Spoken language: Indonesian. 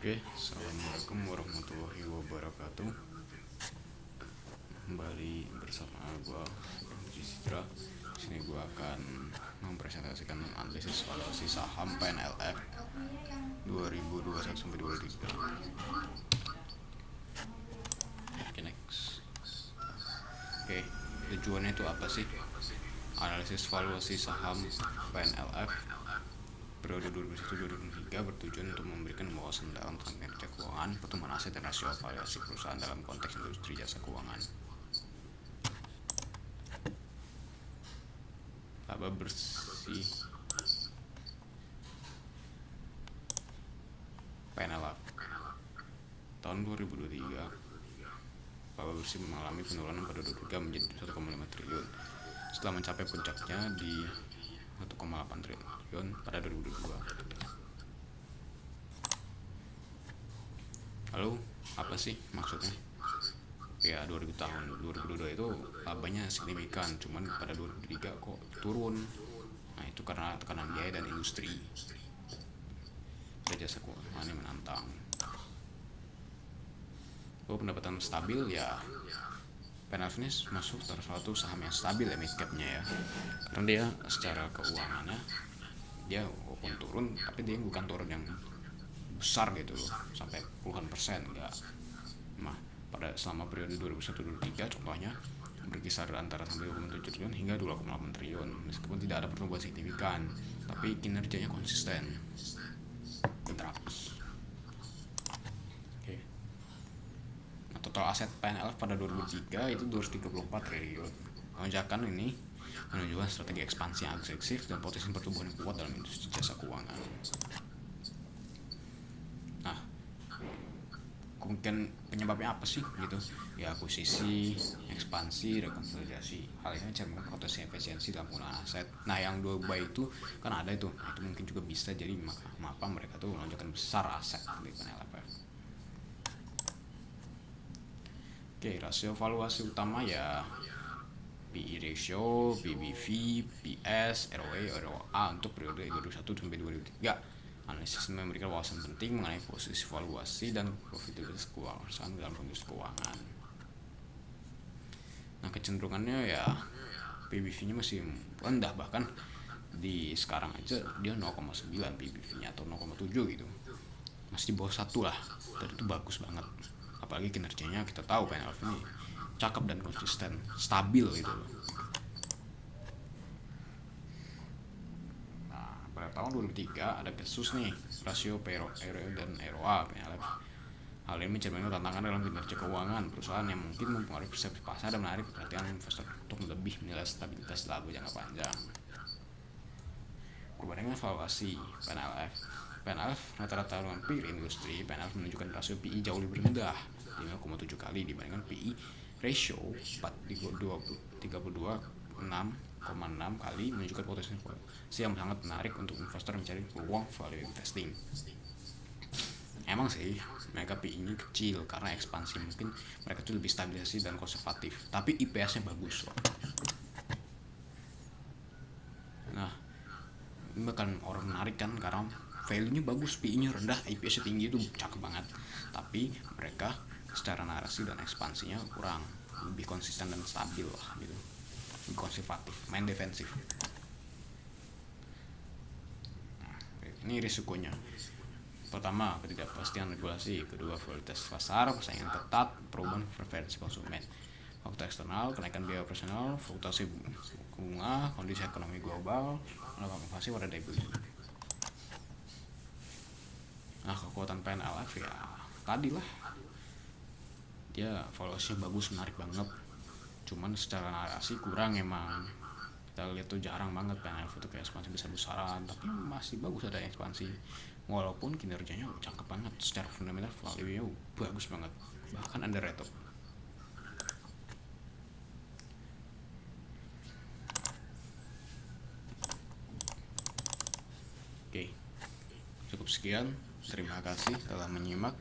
Oke, assalamualaikum warahmatullahi wabarakatuh. Kembali bersama gue, Citra. Sini gue akan mempresentasikan analisis valuasi saham PNLF 2021 sampai 2023. Oke, next. Oke, tujuannya itu apa sih? Analisis valuasi saham PNLF periode 2021-2023 bertujuan untuk memberikan wawasan dalam tentang kinerja keuangan, pertumbuhan aset, dan rasio valuasi perusahaan dalam konteks industri jasa keuangan. Laba bersih PNLF tahun 2023, laba bersih mengalami penurunan pada 2023 menjadi 1,5 triliun setelah mencapai puncaknya di 1,8 triliun pada 2022. Lalu apa sih maksudnya? Ya, 2022 itu labanya signifikan, cuman pada 2023 kok turun. Nah, itu karena tekanan biaya dan industri jasa keuangan yang menantang. Kalau pendapatan stabil, ya PNLF ini masuk salah satu saham yang stabil ya, mid capnya ya, karena dia secara keuangannya dia walaupun turun, tapi dia bukan turun yang besar gitu loh, sampai puluhan persen enggak. Nah, pada selama periode 2021-2023 contohnya berkisar antara sampai 2,7 triliun hingga 2,8 triliun, meskipun tidak ada pertumbuhan signifikan, tapi kinerjanya konsisten dan rapi. Oke. Nah, total aset PNLF pada 2003 itu 234 triliun. Lonjakan ini menunjukkan strategi ekspansi yang agresif dan potensi pertumbuhan yang kuat dalam industri jasa keuangan. Nah, mungkin penyebabnya apa sih gitu? Ya, akuisisi, ekspansi, rekonsolidasi. Hal ini mencerminkan potensi efisiensi dalam penggunaan aset. Nah, yang dua itu kan ada itu. Nah, itu mungkin juga bisa jadi mengapa mereka tuh melonjakkan besar aset di PNLF. Oke, rasio valuasi utama ya PE ratio, PBV, PS, ROE, ROA untuk periode 2021 sampai 2023. Analisis ini memberikan wawasan penting mengenai posisi valuasi dan profitabilitas keuangan dalam industri keuangan. Nah, kecenderungannya ya PBV-nya masih rendah, bahkan di sekarang aja dia 0,9 PBV-nya atau 0,7 gitu. Masih di bawah 1 lah. Dan itu bagus banget. Apalagi kinerjanya kita tahu PNLF ini cakep dan konsisten, stabil gitu loh. Nah, pada tahun 2003 ada kasus nih, rasio ROE dan ROA PNLF. Hal ini mencerminkan tantangan dalam kinerja keuangan perusahaan yang mungkin mempengaruhi persepsi pasar dan menarik perhatian investor untuk lebih menilai stabilitas laba jangka panjang. Perbandingan valuasi PNLF rata-rata dengan peer industri, PNLF menunjukkan rasio PI jauh lebih rendah, 5,7 kali dibandingkan PI ratio 32,6,6 kali, menunjukkan potensi yang sangat menarik untuk investor mencari peluang value investing. Emang sih mereka PI-nya kecil karena ekspansi, mungkin mereka tuh lebih stabilisasi dan konservatif, tapi IPS-nya bagus loh. Nah, ini bahkan orang menarik kan karena value-nya bagus, PI-nya rendah, IPS-nya tinggi, itu cakep banget. Tapi mereka secara narasi dan ekspansinya kurang, lebih konsisten dan stabil lah gitu, lebih konservatif, main defensif. Nah, ini risikonya. Pertama, ketidakpastian regulasi. Kedua, volatilitas pasar, persaingan ketat, perubahan preferensi konsumen. Faktor eksternal, kenaikan biaya operasional, fluktuasi bunga, kondisi ekonomi global, melakukan inflasi pada daya beli. Nah, kekuatan PNLF ya tadi lah, dia valuasinya bagus, menarik banget, cuman secara narasi kurang emang. Kita lihat tuh jarang banget PNLF itu kayak ekspansi besar-besaran, tapi masih bagus ada ekspansi walaupun kinerjanya cakep banget, secara fundamental value-nya bagus banget, bahkan underrated. Oke, cukup sekian. Terima kasih telah menyimak.